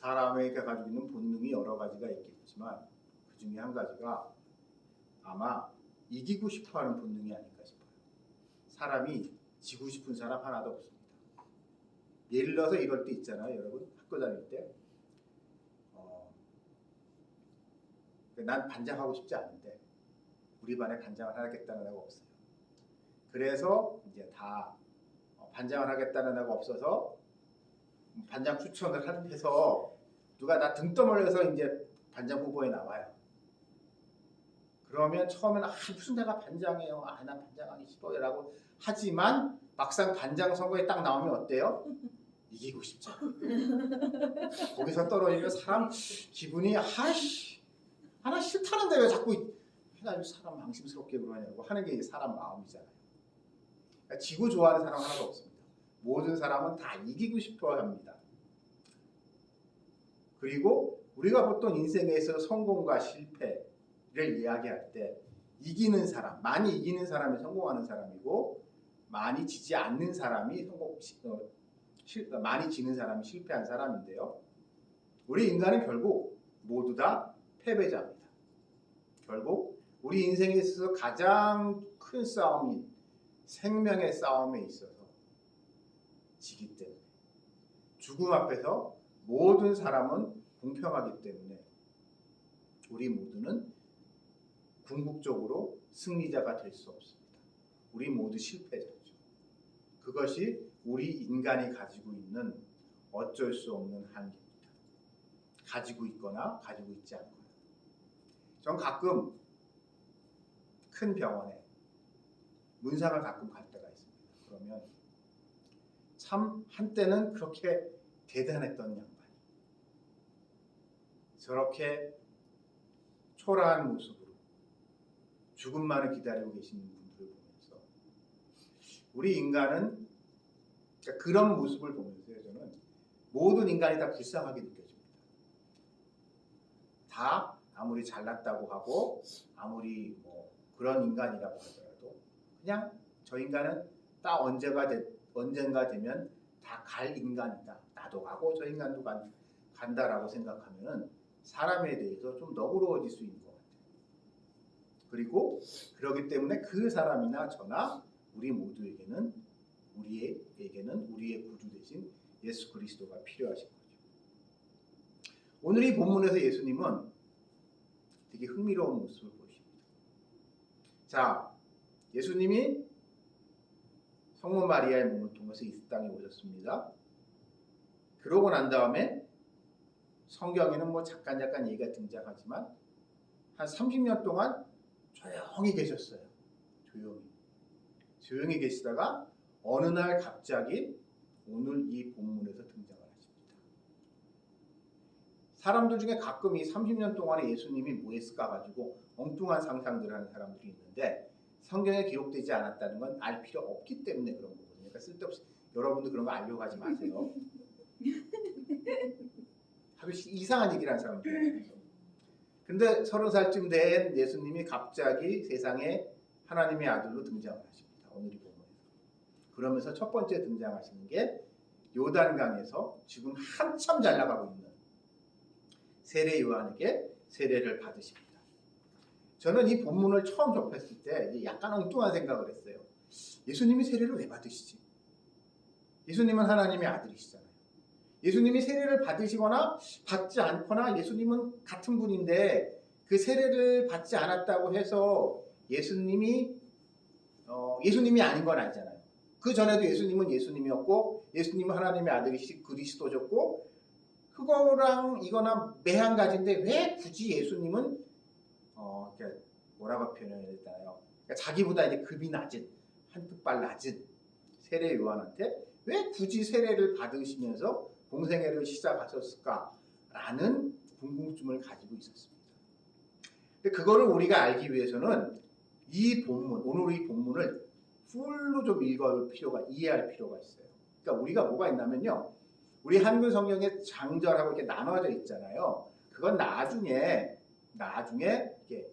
사람에게 가지고 있는 본능이 여러 가지가 있겠지만 그 중에 한 가지가 아마 이기고 싶어하는 본능이 아닐까 싶어요. 사람이 지고 싶은 사람 하나도 없습니다. 예를 들어서 이럴 때 있잖아요, 여러분. 학교 다닐 때 난 반장하고 싶지 않은데 우리 반에 반장을 하겠다는 애가 없어요. 그래서 이제 다 반장을 하겠다는 애가 없어서 반장 추천을 해서 누가 나 등 떠밀려서 이제 반장 후보에 나와요. 그러면 처음에는 무슨 내가 반장이에요. 난 반장하기 싫어요 라고 하지만 막상 반장 선거에 딱 나오면 어때요? 이기고 싶죠. 거기서 떨어지면 사람 기분이 하나 싫다는데 왜 자꾸 해가지고 사람 망심스럽게 그러냐고 하는 게 사람 마음이잖아요. 그러니까 지고 좋아하는 사람 하나도 없습니다. 모든 사람은 다 이기고 싶어 합니다. 그리고 우리가 보통 인생에서 성공과 실패를 이야기할 때 이기는 사람, 많이 이기는 사람이 성공하는 사람이고 많이 지지 않는 사람이 많이 지는 사람이 실패한 사람인데요. 우리 인간은 결국 모두 다 패배자입니다. 결국 우리 인생에 있어서 가장 큰 싸움인 생명의 싸움에 있어서 지기 때문에 죽음 앞에서 모든 사람은 공평하기 때문에 우리 모두는 궁극적으로 승리자가 될 수 없습니다. 우리 모두 실패자죠. 그것이 우리 인간이 가지고 있는 어쩔 수 없는 한계입니다. 가지고 있거나 가지고 있지 않거나. 전 가끔 큰 병원에 문상을 가끔 갈 때가 있습니다. 그러면 참 한때는 그렇게 대단했던 양반이 저렇게 초라한 모습으로 죽음만을 기다리고 계시는 분들을 보면서 우리 인간은 그런 모습을 보면서 저는 모든 인간이 다 불쌍하게 느껴집니다. 다 아무리 잘났다고 하고 아무리 그런 인간이라고 하더라도 그냥 저 인간은 딱 언젠가 되면 다 갈 인간이다. 나도 가고 저 인간도 간다라고 생각하면 사람에 대해서 좀 너그러워질 수 있는 것 같아요. 그리고 그렇기 때문에 그 사람이나 저나 우리 모두에게는 우리의 구주 되신 예수 그리스도가 필요하신 거죠. 오늘 이 본문에서 예수님은 되게 흥미로운 모습을 보십니다. 자, 예수님이 성모 마리아의 몸을 통해서 이 땅에 오셨습니다. 그러고 난 다음에 성경에는 잠깐 얘기가 등장하지만 한 30년 동안 조용히 계셨어요. 조용히 계시다가 어느 날 갑자기 오늘 이 본문에서 등장을 하십니다. 사람들 중에 가끔 이 30년 동안에 예수님이 뭐 했을까 가지고 엉뚱한 상상들을 하는 사람들이 있는데 성경에 기록되지 않았다는 건 알 필요 없기 때문에 그런 거거든요. 그러니까 쓸데없이 여러분도 그런 거 알려고 하지 마세요. 하루 이상한 얘기를 하는 사람들. 근데 30살쯤 된 예수님이 갑자기 세상에 하나님의 아들로 등장을 하십니다. 오늘 이 본문에서. 그러면서 첫 번째 등장하시는 게 요단강에서 지금 한참 잘 나가고 있는 세례 요한에게 세례를 받으십니다. 저는 이 본문을 처음 접했을 때 약간 엉뚱한 생각을 했어요. 예수님이 세례를 왜 받으시지? 예수님은 하나님의 아들이시잖아요. 예수님이 세례를 받으시거나 받지 않거나 예수님은 같은 분인데 그 세례를 받지 않았다고 해서 예수님이 아닌 건 아니잖아요. 그 전에도 예수님은 예수님이었고 예수님은 하나님의 아들이시 그리스도셨고 그거랑 이거나 매한가지인데 왜 굳이 예수님은 뭐라고 표현해야 되나요? 그러니까 자기보다 이제 급이 낮은 한 끗발 낮은 세례 요한한테 왜 굳이 세례를 받으시면서 공생애를 시작하셨을까라는 궁금증을 가지고 있었습니다. 근데 그거를 우리가 알기 위해서는 이 본문, 오늘 이 본문을 풀로 좀 이해할 필요가 있어요. 그러니까 우리가 뭐가 있냐면요. 우리 한글 성경에 장절하고 이렇게 나눠져 있잖아요. 그건 나중에 이렇게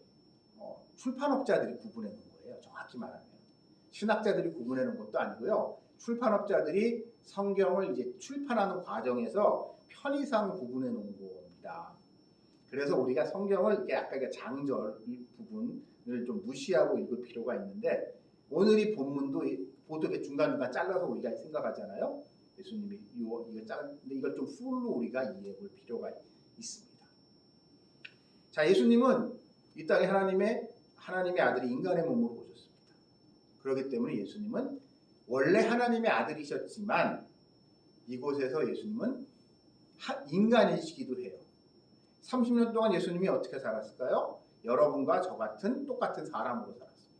출판업자들이 구분해 놓은 거예요. 정확히 말하면. 신학자들이 구분해 놓은 것도 아니고요. 출판업자들이 성경을 이제 출판하는 과정에서 편의상 구분해 놓은 겁니다. 그래서 우리가 성경을 이렇게 아까 그 장절 부분을 좀 무시하고 읽을 필요가 있는데 오늘 이 본문도 보통 중간중간 잘라서 우리가 생각하잖아요. 예수님이 이거 근데 이걸 좀 풀로 우리가 이해해 볼 필요가 있습니다. 자, 예수님은 이 땅에 하나님의 아들이 인간의 몸으로 오셨습니다. 그렇기 때문에 예수님은 원래 하나님의 아들이셨지만 이곳에서 예수님은 인간이시기도 해요. 30년 동안 예수님이 어떻게 살았을까요? 여러분과 저 같은 똑같은 사람으로 살았습니다.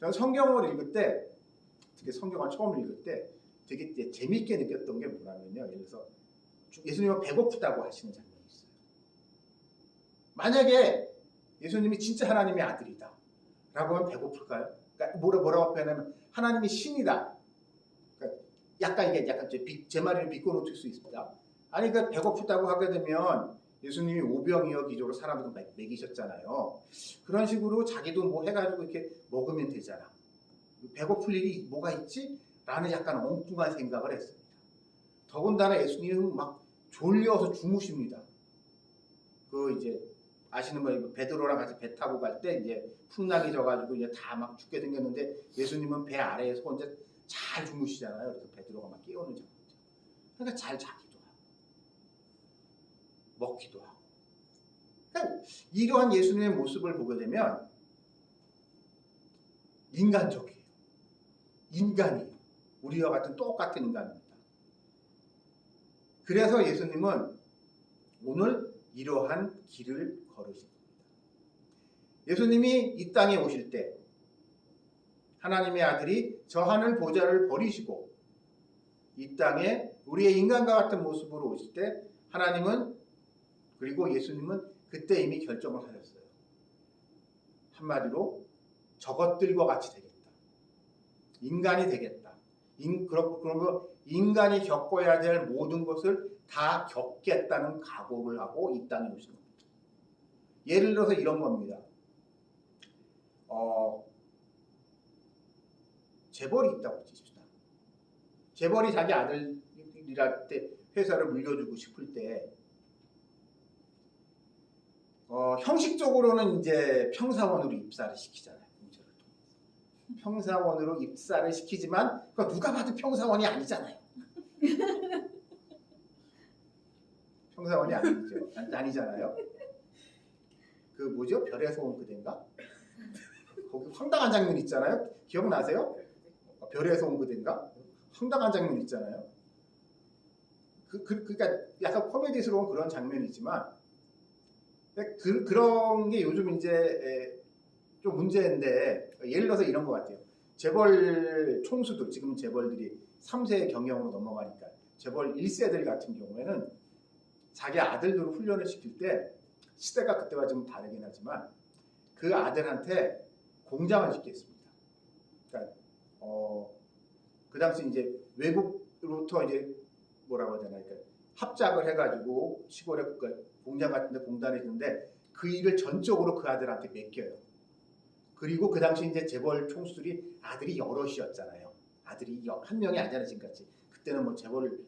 저는 성경을 읽을 때, 특히 성경을 처음 읽을 때 되게 재밌게 느꼈던 게 뭐냐면요. 예를 들어서 예수님은 배고프다고 하시는 장면이 있어요. 만약에 예수님이 진짜 하나님의 아들이다 라고 하면 배고플까요? 그러니까 뭐라고 표현하면 하나님이 신이다. 그러니까 약간 제 말을 비꼬놓을 수 있습니다. 아니 그 배고프다고 하게 되면 예수님이 오병이어 기조로 사람들 먹이셨잖아요. 그런 식으로 자기도 뭐 해가지고 이렇게 먹으면 되잖아. 배고플 일이 뭐가 있지? 라는 약간 엉뚱한 생각을 했습니다. 더군다나 예수님은 막 졸려서 주무십니다. 그 이제 아시는 거예요. 베드로랑 같이 배 타고 갈 때 이제 풍랑이 져가지고 이제 다 막 죽게 생겼는데 예수님은 배 아래에서 혼자 잘 주무시잖아요. 그래서 베드로가 막 깨우는 장면. 그러니까 잘 자기도 하고 먹기도 하고. 그러니까 이러한 예수님의 모습을 보게 되면 인간적이에요. 인간이에요. 우리와 같은 똑같은 인간입니다. 그래서 예수님은 오늘 이러한 길을 걸으신 겁니다. 예수님이 이 땅에 오실 때 하나님의 아들이 저 하늘 보좌를 버리시고 이 땅에 우리의 인간과 같은 모습으로 오실 때 하나님은 그리고 예수님은 그때 이미 결정을 하셨어요. 한마디로 저것들과 같이 되겠다. 인간이 되겠다. 그러면 인간이 겪어야 될 모든 것을 다 겪겠다는 각오를 하고 이 땅에 오신 겁니다. 예를 들어서 이런 겁니다. 재벌이 있다고 치십시다. 재벌이 자기 아들이랄 때 회사를 물려주고 싶을 때 형식적으로는 이제 평사원으로 입사를 시키잖아요. 공채를 통해서. 평사원으로 입사를 시키지만 누가 봐도 평사원이 아니잖아요. 평사원이 아니잖아요. 그 뭐죠? 별에서 온 그대인가? 거기 황당한 장면 있잖아요. 기억나세요? 별에서 온 그대인가? 황당한 장면 있잖아요. 그러니까 약간 코미디스러운 그런 장면이지만 그런 게 요즘 이제 좀 문제인데 예를 들어서 이런 것 같아요. 재벌 총수들 지금 재벌들이 3세 경영으로 넘어가니까 재벌 1세들 같은 경우에는 자기 아들들을 훈련을 시킬 때 시대가 그때와 좀 다르긴 하지만 그 아들한테 공장을 짓겠습니다. 그러니까 그 당시 이제 외국으로부터 이제 뭐라고 해야 되나, 그러니까 합작을 해가지고 시골에 공장 같은데 공단을 짓는데 그 일을 전적으로 그 아들한테 맡겨요. 그리고 그 당시 이제 재벌 총수들이 아들이 여럿이었잖아요. 아들이 한 명이 아니잖아요, 지금까지. 그때는 뭐 재벌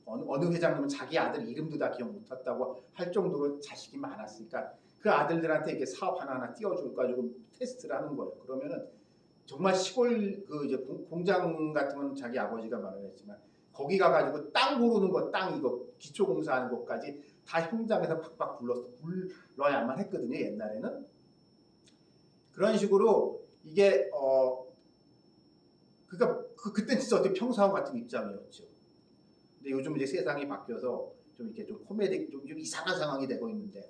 어느 회장님은 자기 아들 이름도 다 기억 못했다고 할 정도로 자식이 많았으니까 그 아들들한테 이렇게 사업 하나하나 띄워줄 가지고 테스트를 하는 거예요. 그러면은 정말 시골 그 이제 공장 같은 건 자기 아버지가 마련했지만 거기 가가지고 땅 고르는 거, 땅 이거 기초공사하는 것까지 다 현장에서 팍팍 불러야만 했거든요. 옛날에는. 그런 식으로 이게 그러니까 그때 진짜 어떻게 평사원 같은 입장이었죠. 근데 요즘 이제 세상이 바뀌어서 좀 이렇게 좀 코미디 좀 이상한 상황이 되고 있는데,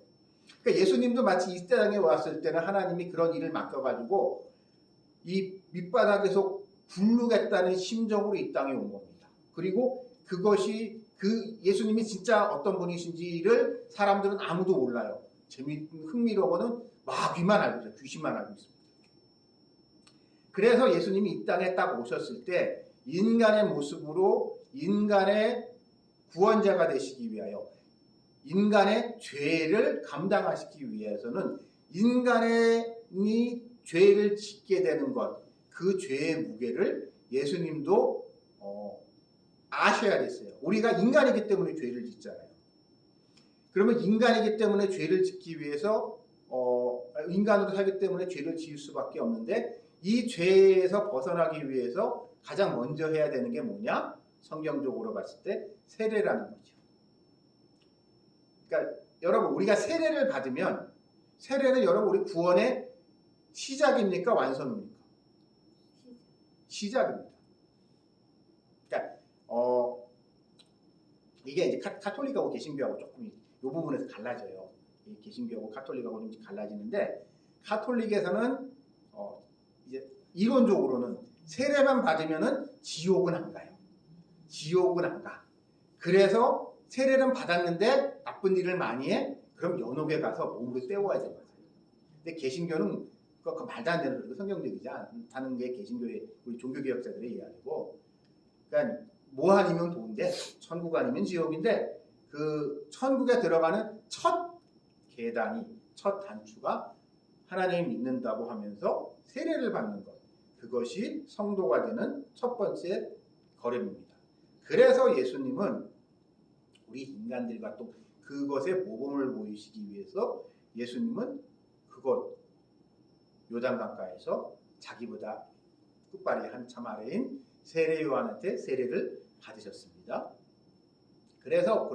그러니까 예수님도 마치 이 땅에 왔을 때는 하나님이 그런 일을 맡겨가지고 이 밑바닥에서 굴르겠다는 심정으로 이 땅에 온 겁니다. 그리고 그것이 그 예수님이 진짜 어떤 분이신지를 사람들은 아무도 몰라요. 흥미로워는 마귀만 알고 있어요. 귀신만 알고 있습니다. 그래서 예수님이 이 땅에 딱 오셨을 때 인간의 모습으로 인간의 구원자가 되시기 위하여 인간의 죄를 감당하시기 위해서는 인간이 죄를 짓게 되는 것, 그 죄의 무게를 예수님도 아셔야 됐어요. 우리가 인간이기 때문에 죄를 짓잖아요. 그러면 인간이기 때문에 죄를 짓기 위해서 인간으로 살기 때문에 죄를 지을 수밖에 없는데 이 죄에서 벗어나기 위해서 가장 먼저 해야 되는 게 뭐냐? 성경적으로 봤을 때 세례라는 거죠. 그러니까 여러분 우리가 세례를 받으면 세례는 여러분 우리 구원의 시작입니까? 완성입니까? 시작입니다. 그러니까 이게 이제 카톨릭하고 개신교하고 조금 이 부분에서 갈라져요. 개신교하고 카톨릭하고 좀 갈라지는데 카톨릭에서는 이제 이론적으로는 세례만 받으면은 지옥은 안 가요. 지옥은 안 가. 그래서 세례는 받았는데 나쁜 일을 많이 해? 그럼 연옥에 가서 몸으로 때워야 되는 거예요. 근데 개신교는 그 말도 안 되는 소리고 성경적이지 않다는 게 개신교의 우리 종교개혁자들의 이야기고, 그러니까 뭐 아니면 도인데 천국 아니면 지옥인데 그 천국에 들어가는 첫 계단이 첫 단추가 하나님 믿는다고 하면서 세례를 받는 것, 그것이 성도가 되는 첫 번째 걸음입니다. 그래서 예수님은 우리 인간들과 또 그것에 모범을 보이시기 위해서 예수님은 그것 요단강가에서 자기보다 끝발이 한참 아래인 세례 요한한테 세례를 받으셨습니다. 그래서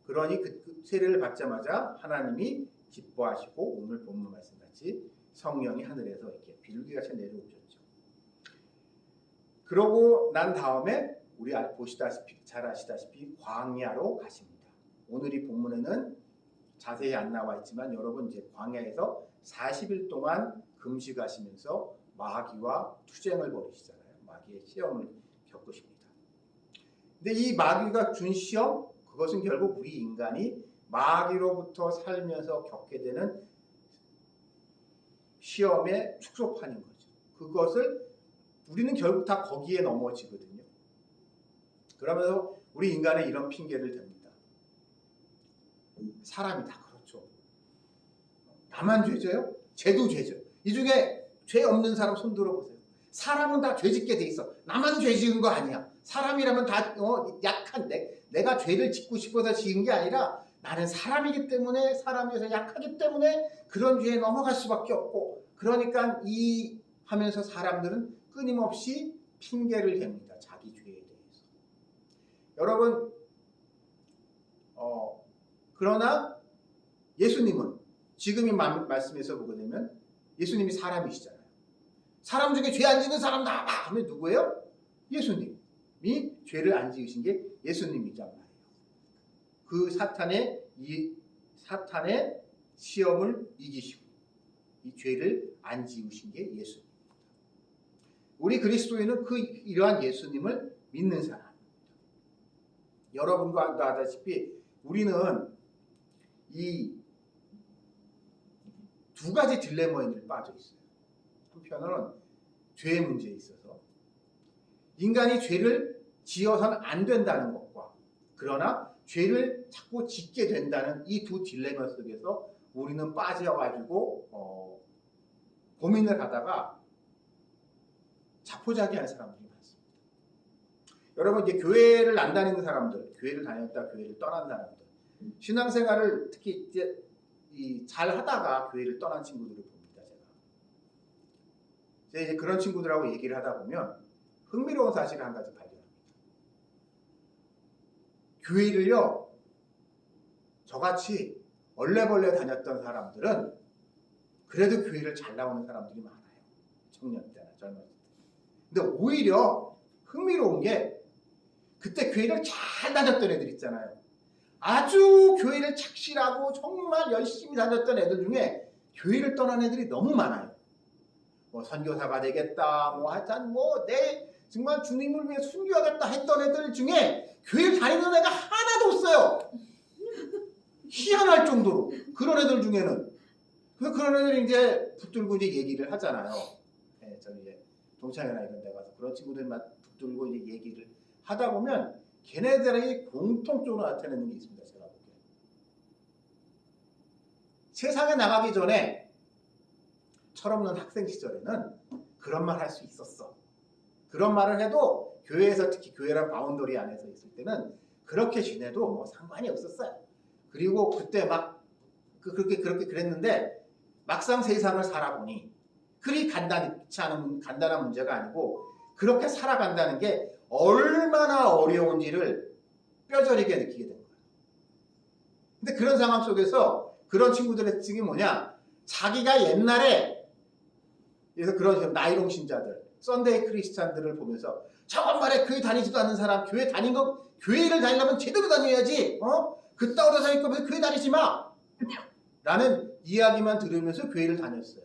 그러니 그 세례를 받자마자 하나님이 기뻐하시고 오늘 본문 말씀같이 성령이 하늘에서 이렇게 비둘기같이 내려오셨죠. 그러고 난 다음에 우리 잘 아시다시피 광야로 가십니다. 오늘 이 본문에는 자세히 안 나와 있지만 여러분 이제 광야에서 40일 동안 금식하시면서 마귀와 투쟁을 벌이시잖아요. 마귀의 시험을 겪으십니다. 근데 이 마귀가 준 시험, 그것은 결국 우리 인간이 마귀로부터 살면서 겪게 되는 시험의 축소판인 거죠. 그것을 우리는 결국 다 거기에 넘어지거든요. 그러면서 우리 인간은 이런 핑계를 댑니다. 사람이 다 그렇죠. 나만 죄져요? 쟤도 죄져. 이 중에 죄 없는 사람 손 들어보세요. 사람은 다 죄 짓게 돼 있어. 나만 죄 지은 거 아니야. 사람이라면 다 약한데 내가 죄를 짓고 싶어서 지은 게 아니라 나는 사람이기 때문에 사람이어서 약하기 때문에 그런 죄에 넘어갈 수밖에 없고, 그러니까 이 하면서 사람들은 끊임없이 핑계를 댑니다. 자기 죄에 대해서. 여러분 그러나 예수님은 지금 이 말씀에서 보게 되면 예수님이 사람이시잖아요. 사람 중에 죄 안 짓는 사람 나와봐 하면 누구예요? 예수님이 죄를 안 지으신 게 예수님이란 말이에요. 그 사탄의 시험을 이기시고 이 죄를 안 지으신 게 예수님입니다. 우리 그리스도인은 이러한 예수님을 믿는 사람입니다. 여러분과 아다시피 우리는 이 두 가지 딜레마에 빠져 있어요. 한편으로는 죄의 문제에 있어서 인간이 죄를 지어서는 안 된다는 것과, 그러나 죄를 자꾸 짓게 된다는 이 두 딜레마 속에서 우리는 빠져가지고 고민을 하다가 자포자기한 사람들이 많습니다. 여러분 이제 교회를 안 다니는 사람들, 교회를 다녔다 교회를 떠난 사람들, 신앙생활을 특히 잘 하다가 교회를 떠난 친구들을 봅니다. 제가 이제 그런 친구들하고 얘기를 하다 보면 흥미로운 사실을 한 가지 발견합니다. 교회를요, 저같이 얼레벌레 다녔던 사람들은 그래도 교회를 잘 나오는 사람들이 많아요. 청년 때나 젊었을 때. 근데 오히려 흥미로운 게 그때 교회를 잘 다녔던 애들 있잖아요. 아주 교회를 착실하고 정말 열심히 다녔던 애들 중에 교회를 떠난 애들이 너무 많아요. 뭐 선교사가 되겠다, 뭐 하여튼 내 정말 주님을 위해 순교하겠다 했던 애들 중에 교회를 다니는 애가 하나도 없어요. 희한할 정도로. 그런 애들 중에는. 그런 애들이 이제 붙들고 이제 얘기를 하잖아요. 네, 저는 이제 동창회나 이런 데 가서 그런 친구들만 붙들고 이제 얘기를 하다 보면 걔네들이 공통적으로 나타내는 게 있습니다. 제가 보기에. 세상에 나가기 전에 철없는 학생 시절에는 그런 말 할 수 있었어. 그런 말을 해도 교회에서 특히 교회란 바운더리 안에서 있을 때는 그렇게 지내도 뭐 상관이 없었어요. 그리고 그때 막 그렇게 그랬는데 막상 세상을 살아보니 그리 간단한 문제가 아니고 그렇게 살아간다는 게 얼마나 어려운지를 뼈저리게 느끼게 된 거예요. 근데 그런 상황 속에서 그런 친구들의 특징이 뭐냐? 자기가 옛날에 그래서 그런 나이롱 신자들, 썬데이 크리스찬들을 보면서 저번 말에 교회 다니지도 않는 사람, 교회를 다니려면 제대로 다녀야지. 그따위로 다닐 거면 교회 다니지 마. 라는 이야기만 들으면서 교회를 다녔어요.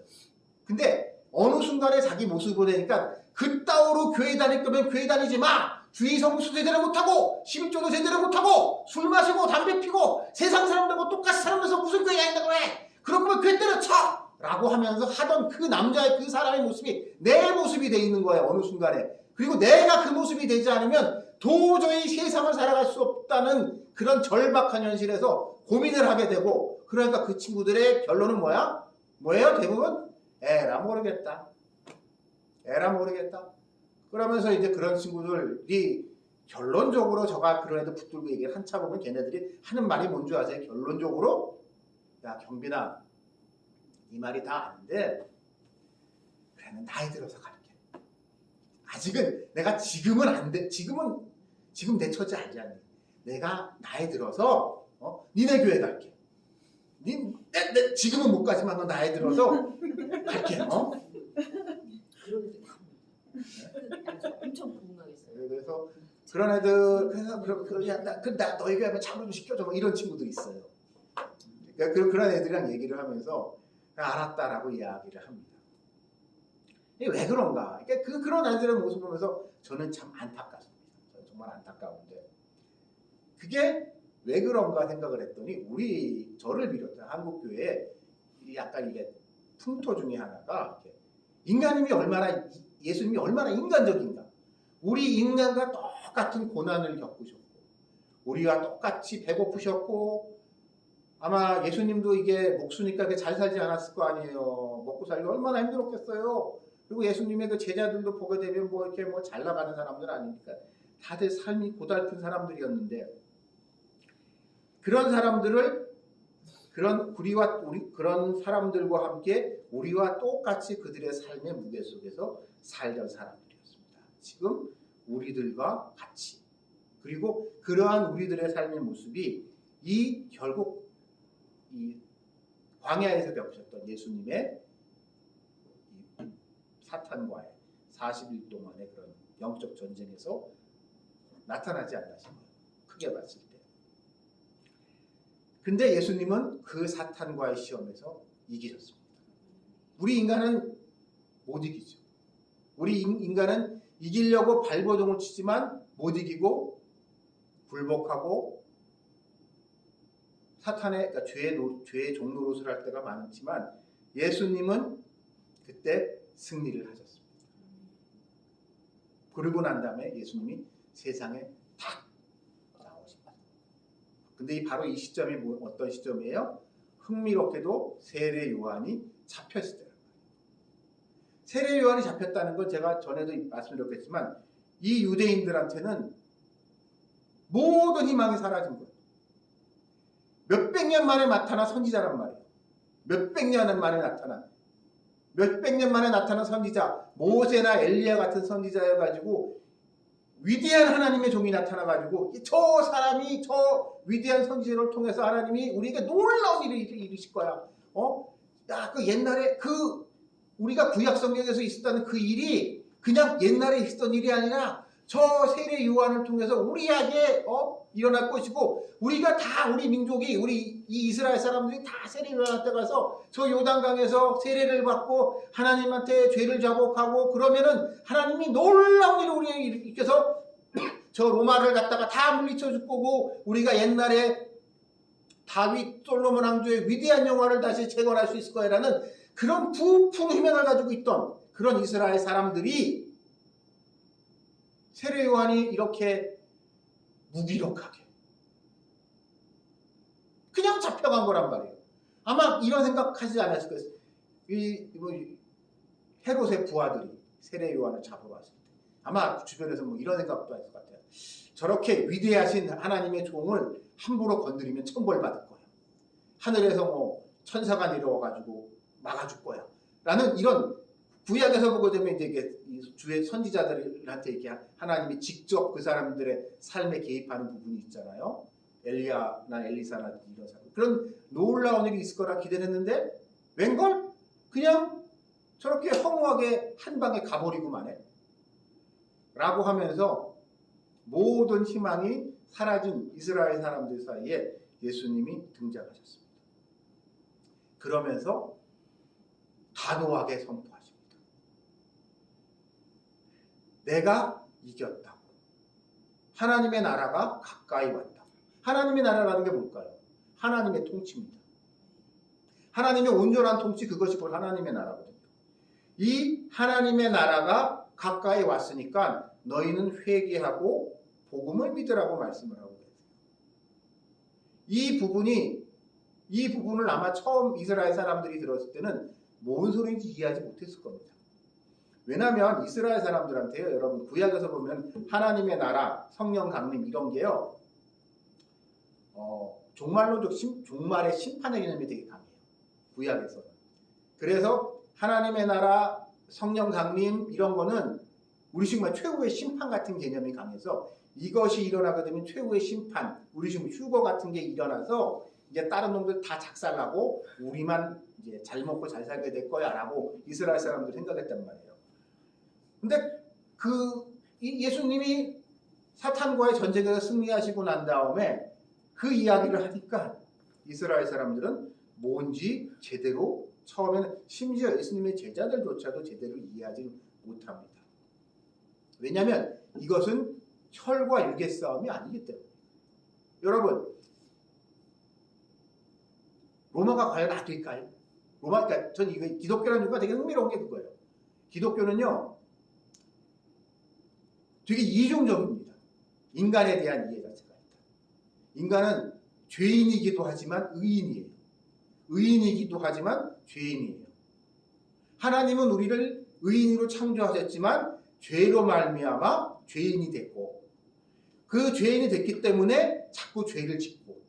근데 어느 순간에 자기 모습을 보니까 그따위로 교회 다닐 거면 교회 다니지 마. 주의 성수 제대로 못하고 11조도 제대로 못하고 술 마시고 담배 피고 세상 사람들하고 똑같이 살면서 무슨 교회 다닌다고 해. 그럴 거면 교회 때려쳐. 라고 하면서 하던 그 남자의 그 사람의 모습이 내 모습이 돼 있는 거예요. 어느 순간에. 그리고 내가 그 모습이 되지 않으면 도저히 세상을 살아갈 수 없다는 그런 절박한 현실에서 고민을 하게 되고, 그러니까 그 친구들의 결론은 뭐예요? 대부분 에라 모르겠다. 그러면서 이제 그런 친구들이 결론적으로 저가 그런 애들 붙들고 얘기를 한참 보면 걔네들이 하는 말이 뭔지 아세요? 결론적으로 야 경빈아 이 말이 다 아닌데 그래 나이 들어서 갈게. 아직은 내가 지금은 안 돼. 지금 내 처지 알지 않니? 내가 나이 들어서 니네 교회 갈게. 지금은 못 가지만 너 나이 들어서 갈게. 엄청 궁금하겠어요. 그래서 그런 애들 나 너희 교회 한번 참여 좀 시켜줘. 뭐 이런 친구들이 있어요. 그러니까 그런 애들이랑 얘기를 하면서 알았다라고 이야기를 합니다. 왜 그런가? 그러니까 그런 애들의 모습을 보면서 저는 참 안타깝습니다. 저는 정말 안타까운데 그게 왜 그런가 생각을 했더니 저를 비롯한 한국교회에 약간 이게 풍토 중에 하나가 예수님이 얼마나 인간적인가. 우리 인간과 똑같은 고난을 겪으셨고 우리와 똑같이 배고프셨고 아마 예수님도 이게 목수니까 잘 살지 않았을 거 아니에요. 먹고 살기 얼마나 힘들었겠어요. 그리고 예수님의 그 제자들도 보게 되면 이렇게 잘 나가는 사람들 아닙니까? 다들 삶이 고달픈 사람들이었는데 그런 사람들을 그런 사람들과 함께 우리와 똑같이 그들의 삶의 무게 속에서 살던 사람들이었습니다. 지금 우리들과 같이. 그리고 그러한 우리들의 삶의 모습이 결국 이 광야에서 겪으셨던 예수님의 사탄과의 40일 동안의 그런 영적 전쟁에서 나타나지 않나 싶어요. 크게 봤을 때. 근데 예수님은 그 사탄과의 시험에서 이기셨습니다. 우리 인간은 못 이기죠. 우리 인간은 이기려고 발버둥을 치지만 못 이기고 굴복하고 사탄의 그러니까 죄의 종노릇을 할 때가 많지만 예수님은 그때 승리를 하셨습니다. 그러고 난 다음에 예수님이 세상에 탁 나오십니다. 근데 바로 이 시점이 어떤 시점이에요? 흥미롭게도 세례 요한이 잡혔을 때예요. 세례 요한이 잡혔다는 건 제가 전에도 말씀드렸겠지만 이 유대인들한테는 모든 희망이 사라진 거예요. 몇백 년 만에 나타난 선지자란 말이에요. 몇백 년 만에 나타난 선지자, 모세나 엘리야 같은 선지자여가지고 위대한 하나님의 종이 나타나가지고 저 사람이 저 위대한 선지자를 통해서 하나님이 우리에게 놀라운 일을 이루실 거야. 그 옛날에 우리가 구약 성경에서 있었다는 그 일이 그냥 옛날에 있었던 일이 아니라 저 세례 요한을 통해서 우리에게 일어날 것이고 우리가 다 우리 민족이 이 이스라엘 사람들이 다 세례 요한한테 가서 저 요단강에서 세례를 받고 하나님한테 죄를 자복하고 그러면은 하나님이 놀라운 일을 우리에게 일으켜서 저 로마를 갖다가 다 물리쳐 줄 거고 우리가 옛날에 다윗 솔로몬 왕조의 위대한 영화를 다시 재건할 수 있을 거라는 그런 부푼 희망을 가지고 있던 그런 이스라엘 사람들이 세례 요한이 이렇게 무기력하게 그냥 잡혀간 거란 말이에요. 아마 이런 생각하지 않았을 거예요. 헤롯의 부하들이 세례 요한을 잡으러 왔을 때 아마 주변에서 뭐 이런 생각도 했을 것 같아요. 저렇게 위대하신 하나님의 종을 함부로 건드리면 천벌 받을 거야. 하늘에서 뭐 천사가 내려와가지고 막아줄 거야. 라는 이런 구약에서 보게 되면 이제 이게 주의 선지자들한테 이렇게 하나님이 직접 그 사람들의 삶에 개입하는 부분이 있잖아요. 엘리야나 엘리사나 이런 사람. 그런 놀라운 일이 있을 거라 기대했는데 웬걸? 그냥 저렇게 허무하게 한 방에 가버리고만 해. 라고 하면서 모든 희망이 사라진 이스라엘 사람들 사이에 예수님이 등장하셨습니다. 그러면서 단호하게 선포하십니다. 내가 이겼다고. 하나님의 나라가 가까이 왔다. 하나님의 나라라는 게 뭘까요? 하나님의 통치입니다. 하나님의 온전한 통치, 그것이 곧 하나님의 나라거든요. 이 하나님의 나라가 가까이 왔으니까 너희는 회개하고 복음을 믿으라고 말씀을 하고 계세요. 이 부분을 아마 처음 이스라엘 사람들이 들었을 때는 뭔 소리인지 이해하지 못했을 겁니다. 왜냐하면 이스라엘 사람들한테요, 여러분 구약에서 보면 하나님의 나라, 성령 강림 이런 게요, 종말의 심판의 개념이 되게 강해요. 구약에서는. 그래서 하나님의 나라, 성령 강림 이런 거는 우리 지금 최후의 심판 같은 개념이 강해서 이것이 일어나게 되면 최후의 심판, 우리 지금 휴거 같은 게 일어나서 이제 다른 놈들 다 작살나고 우리만 이제 잘 먹고 잘 살게 될 거야라고 이스라엘 사람들이 생각했단 말이에요. 근데 예수님이 사탄과의 전쟁에서 승리하시고 난 다음에 그 이야기를 하니까 이스라엘 사람들은 뭔지 제대로 처음에는 심지어 예수님의 제자들조차도 제대로 이해하지 못합니다. 왜냐하면 이것은 혈과 육의 싸움이 아니기 때문에. 여러분, 로마가 과연 악일까요? 그러니까 전 이거 기독교라는 이유가 되게 흥미로운 게 그거예요. 기독교는요, 되게 이중적입니다. 인간에 대한 이해 자체가 있다. 인간은 죄인이기도 하지만 의인이에요. 의인이기도 하지만 죄인이에요. 하나님은 우리를 의인으로 창조하셨지만 죄로 말미암아 죄인이 됐고, 그 죄인이 됐기 때문에 자꾸 죄를 짓고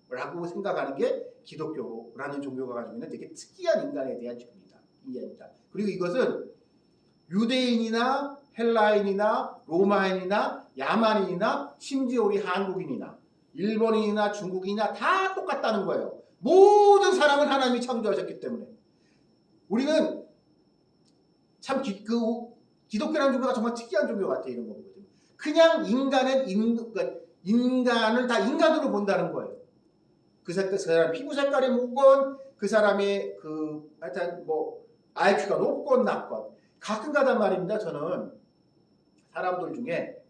라고 생각하는 게 기독교라는 종교가 가지고 있는 되게 특이한 인간에 대한 이해입니다. 그리고 이것은 유대인이나 헬라인이나 로마인이나 야만인이나 심지어 우리 한국인이나 일본인이나 중국인이나 다 똑같다는 거예요. 모든 사람을 하나님이 창조하셨기 때문에. 우리는 참 기독교라는 종교가 정말 특이한 종교 같아요. 이런 거 보거든요. 그냥 인간을 다 인간으로 본다는 거예요. 그 사람 피부 색깔이 묻건, 그 사람의 하여튼 IQ가 높건 낮건 가끔가다 말입니다. 저는 사람들 중에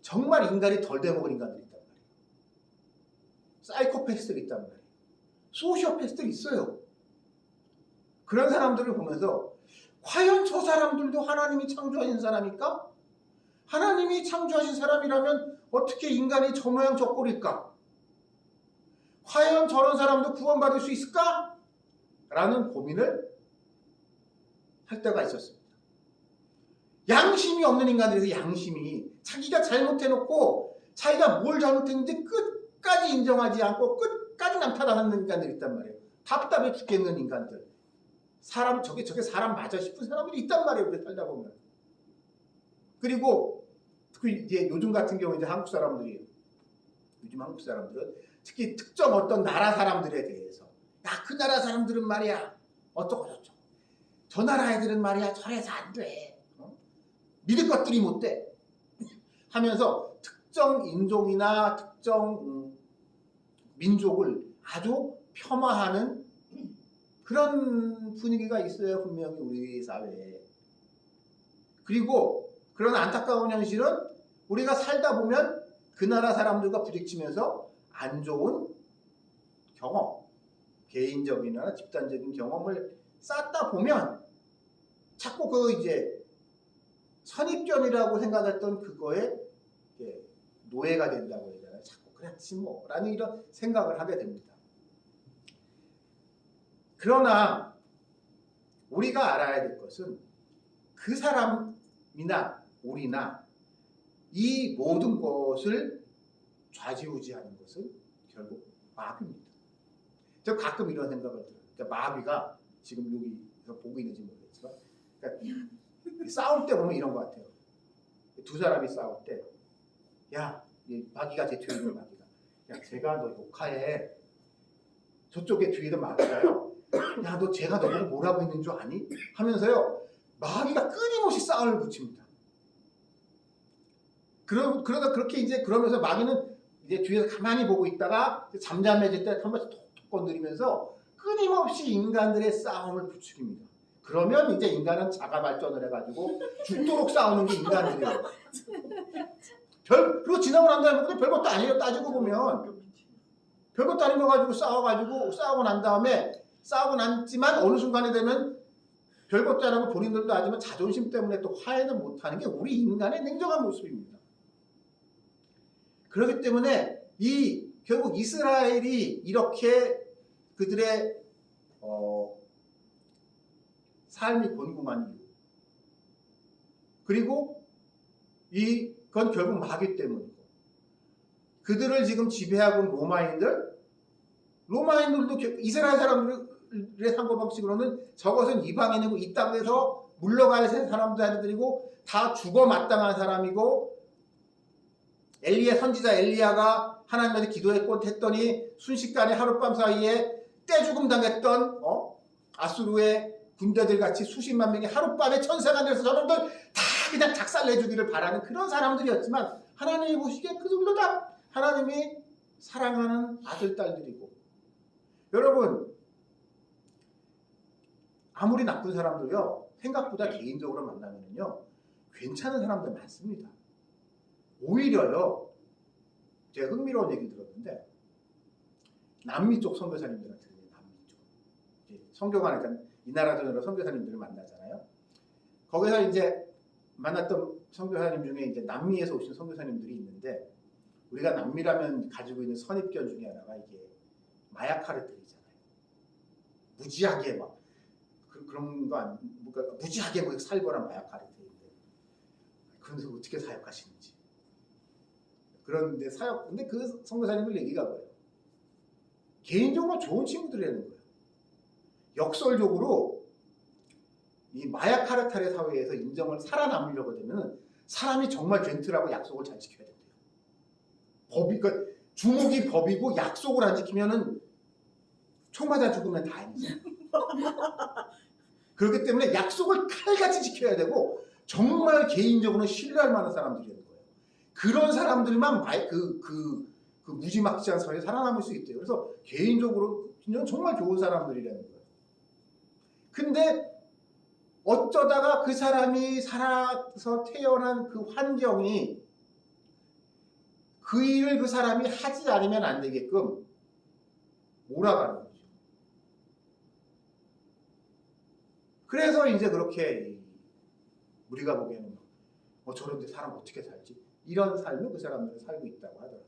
정말 인간이 덜 돼먹은 인간들이 있단 말이에요. 사이코패스들이 있단 말이에요. 소시오패스들이 있어요. 그런 사람들을 보면서 과연 저 사람들도 하나님이 창조하신 사람일까? 하나님이 창조하신 사람이라면 어떻게 인간이 저 모양 저 꼴일까? 과연 저런 사람도 구원받을 수 있을까? 라는 고민을 할 때가 있었습니다. 양심이 없는 인간들에서 양심이 자기가 잘못해놓고 자기가 뭘 잘못했는지 끝까지 인정하지 않고 끝까지 남탓하는 인간들이 있단 말이에요. 답답해 죽겠는 인간들. 저게 사람 맞아 싶은 사람들이 있단 말이에요. 우리 살다 보면. 그리고 이제 요즘 같은 경우 이제 요즘 한국 사람들은 특히 특정 어떤 나라 사람들에 대해서 그 나라 사람들은 말이야 어쩌고 저쩌고, 저 나라 애들은 말이야 저래서 안 돼, 믿을 것들이 못 돼 하면서 특정 인종이나 특정 민족을 아주 폄하하는 그런 분위기가 있어요. 분명히 우리 사회에. 그리고 그런 안타까운 현실은 우리가 살다 보면 그 나라 사람들과 부딪히면서 안 좋은 경험, 개인적이나 집단적인 경험을 쌓다 보면 자꾸 이제 선입견이라고 생각했던 그거에 노예가 된다고 해야 되나요? 자꾸 그렇지 라는 이런 생각을 하게 됩니다. 그러나 우리가 알아야 될 것은 그 사람이나 우리나 이 모든 것을 좌지우지하는 것은 결국 마귀입니다. 저 가끔 이런 생각을 들어요. 그러니까 마귀가 지금 여기서 보고 있는지 모르겠지만, 그러니까 싸울 때 보면 이런 것 같아요. 두 사람이 싸울 때, 야, 마귀가 제 뒤에 있는 마귀가, 야, 제가 너 욕하해. 저쪽에 뒤에도 마귀가요. 야, 너 제가 너보고 뭐라고 했는 줄 아니? 하면서요, 마귀가 끊임없이 싸움을 붙입니다. 그러다 그렇게 이제 그러면서 마귀는 이제 뒤에서 가만히 보고 있다가 잠잠해질 때 한 번씩 톡톡 건드리면서 끊임없이 인간들의 싸움을 부추깁니다. 그러면 이제 인간은 자가 발전을 해가지고 죽도록 싸우는 게 인간들이에요. 그리고 지나고 난 다음에 근데 별것도 아니에요. 따지고 보면 별것도 아닌 거 가지고 싸우고 난 다음에 싸우고 났지만 어느 순간에 되면 별것도 안 하고 본인들도 하지만 자존심 때문에 또 화해는 못하는 게 우리 인간의 냉정한 모습입니다. 그렇기 때문에 결국 이스라엘이 이렇게 그들의 삶이 곤궁한 이유, 그리고 이건 결국 마귀 때문이고, 그들을 지금 지배하고 있는 로마인들도 이스라엘 사람들의 사고방식으로는 저것은 이방인이고 이 땅에서 물러가야 할 사람들이고 다 죽어 마땅한 사람이고, 선지자 엘리야가 하나님한테 기도했더니 순식간에 하룻밤 사이에 떼죽음 당했던 아수르의 군대들 같이 수십만 명이 하룻밤에 천사가 되어서 저놈들 다 그냥 작살내주기를 바라는 그런 사람들이었지만, 하나님이 보시기엔 그들도 다 하나님이 사랑하는 아들, 딸들이고, 여러분 아무리 나쁜 사람도요 생각보다 개인적으로 만나면요 괜찮은 사람들 많습니다. 오히려요, 제가 흥미로운 얘기 들었는데, 남미 쪽 선교사님들한테, 남미 쪽 선교관, 그러니까 이 나라 전으로 선교사님들을 만나잖아요. 거기서 이제 만났던 선교사님 중에 이제 남미에서 오신 선교사님들이 있는데, 우리가 남미라면 가지고 있는 선입견 중에 하나가 이게 마약 카르텔이잖아요. 무지하게 막 그런 거 아니, 그러니까 무지하게 뭐 살벌한 마약 카르텔인데, 그런데 어떻게 사역하시는지. 그런데 근데 그 선교사님들 얘기가 뭐예요? 개인적으로 좋은 친구들이라는 거예요. 역설적으로 이 마약 카르텔의 사회에서 인정을 살아남으려고 되면 사람이 정말 젠틀하고 약속을 잘 지켜야 된대요. 그러니까 주목이 법이고 약속을 안 지키면은 총 맞아 죽으면 다행이죠. 그렇기 때문에 약속을 칼같이 지켜야 되고 정말 개인적으로 신뢰할 만한 사람들이라는 거예요. 그런 사람들만 그 무지막지한 사회에 살아남을 수 있대요. 그래서 개인적으로 정말 좋은 사람들이라는 거예요. 근데 어쩌다가 그 사람이 살아서 태어난 그 환경이 그 일을 그 사람이 하지 않으면 안 되게끔 몰아가는 거죠. 그래서 이제 그렇게 우리가 보기에는 저런데 사람 어떻게 살지? 이런 삶을 그 사람들은 살고 있다고 하더라고요.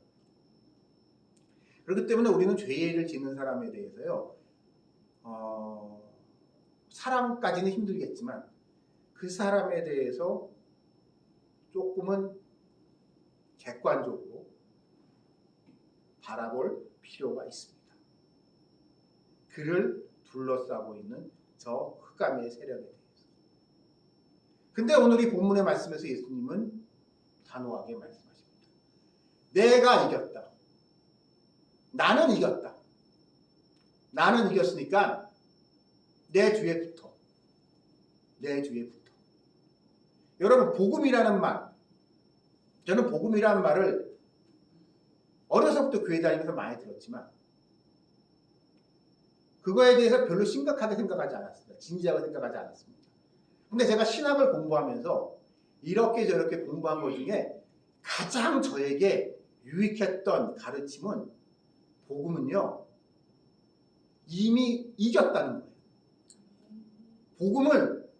그렇기 때문에 우리는 죄를 짓는 사람에 대해서요, 사랑까지는 힘들겠지만 그 사람에 대해서 조금은 객관적으로 바라볼 필요가 있습니다. 그를 둘러싸고 있는 저 흑암의 세력에 대해서. 근데 오늘 이 본문의 말씀에서 예수님은 단호하게 말씀하십니다. 내가 이겼다. 나는 이겼다. 나는 이겼으니까 내 뒤에 붙어. 내 뒤에 붙어. 여러분, 복음이라는 말, 저는 복음이라는 말을 어려서부터 교회 다니면서 많이 들었지만 그거에 대해서 별로 심각하게 생각하지 않았습니다. 진지하게 생각하지 않았습니다. 근데 제가 신학을 공부하면서 이렇게 저렇게 공부한 것 중에 가장 저에게 유익했던 가르침은, 복음은요 이미 이겼다는 거예요. 복음을,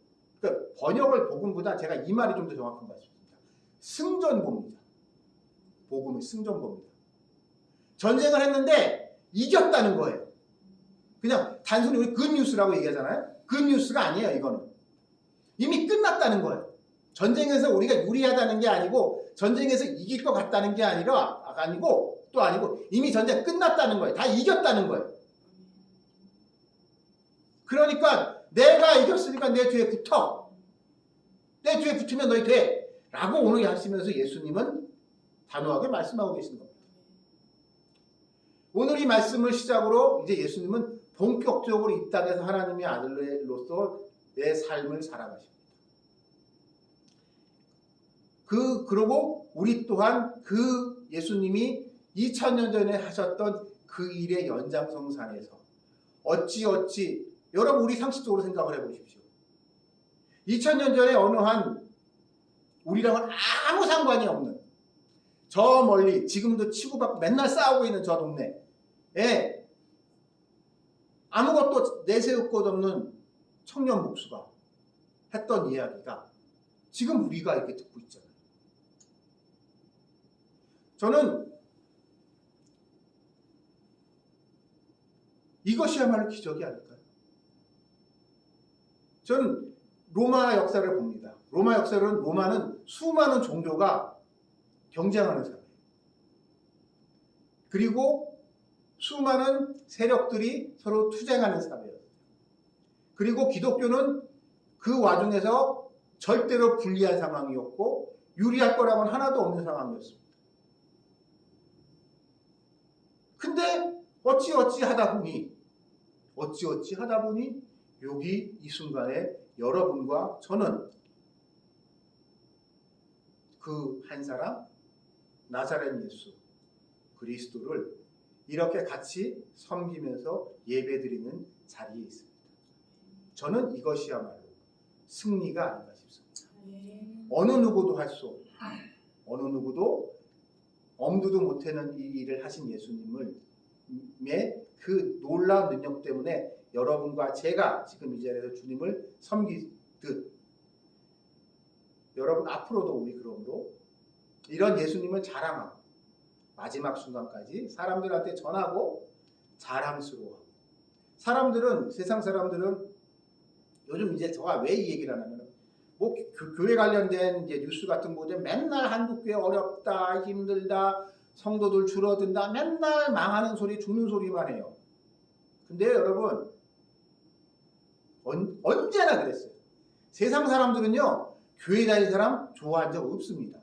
그러니까 번역을 복음보다 제가 이 말이 좀 더 정확한 것 같습니다. 승전보입니다. 복음은 승전보입니다. 전쟁을 했는데 이겼다는 거예요. 그냥 단순히 우리 굿뉴스라고 얘기하잖아요. 굿뉴스가 아니에요. 이거는 이미 끝났다는 거예요. 전쟁에서 우리가 유리하다는 게 아니고 전쟁에서 이길 것 같다는 게 아니고 또 아니고 이미 전쟁 끝났다는 거예요. 다 이겼다는 거예요. 그러니까 내가 이겼으니까 내 뒤에 붙어. 내 뒤에 붙으면 너희 돼. 라고 오늘 하시면서 예수님은 단호하게 말씀하고 계시는 겁니다. 오늘 이 말씀을 시작으로 이제 예수님은 본격적으로 이 땅에서 하나님의 아들로서 내 삶을 살아가십니다. 그러고 우리 또한 그 예수님이 2000년 전에 하셨던 그 일의 연장선상에서 어찌 여러분 우리 상식적으로 생각을 해보십시오. 2000년 전에 어느 한 우리랑은 아무 상관이 없는 저 멀리 지금도 치고받고 맨날 싸우고 있는 저 동네에 아무것도 내세울 것 없는 청년 목수가 했던 이야기가 지금 우리가 이렇게 듣고 있잖아요. 저는 이것이야말로 기적이 아닐까요? 저는 로마 역사를 봅니다. 로마는 수많은 종교가 경쟁하는 사회예요. 그리고 수많은 세력들이 서로 투쟁하는 사회예요. 그리고 기독교는 그 와중에서 절대로 불리한 상황이었고 유리할 거라고는 하나도 없는 상황이었습니다. 근데 어찌어찌 하다 보니 여기 이 순간에 여러분과 저는 그 한 사람 나사렛 예수 그리스도를 이렇게 같이 섬기면서 예배드리는 자리에 있습니다. 저는 이것이야말로 승리가 아닌가 싶습니다. 어느 누구도 할 수 없고 어느 누구도 엄두도 못하는 이 일을 하신 예수님의 그 놀라운 능력 때문에 여러분과 제가 지금 이 자리에서 주님을 섬기듯 여러분 앞으로도 우리 그러므로 이런 예수님을 자랑하고 마지막 순간까지 사람들한테 전하고 자랑스러워하고 세상 사람들은 요즘 이제 제가 왜 이 얘기를 하냐면 뭐 교회 관련된 이제 뉴스 같은 거 보면 맨날 한국 교회 어렵다 힘들다 성도들 줄어든다 맨날 망하는 소리 죽는 소리만 해요. 근데 여러분 언제나 그랬어요. 세상 사람들은요 교회 다니는 사람 좋아한 적 없습니다.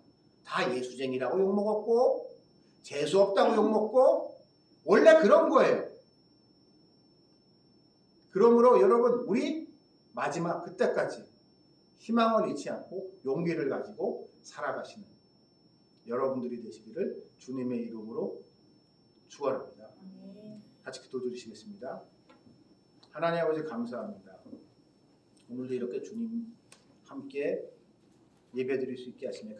다 예수쟁이라고 욕먹었고 재수 없다고 욕먹고 원래 그런 거예요. 그러므로 여러분 우리 마지막 그때까지 희망을 잃지 않고 용기를 가지고 살아가시는 여러분들이 되시기를 주님의 이름으로 축원합니다. 같이 기도드리시겠습니다. 하나님 아버지 감사합니다. 오늘도 이렇게 주님 함께 예배드릴 수 있게 하시며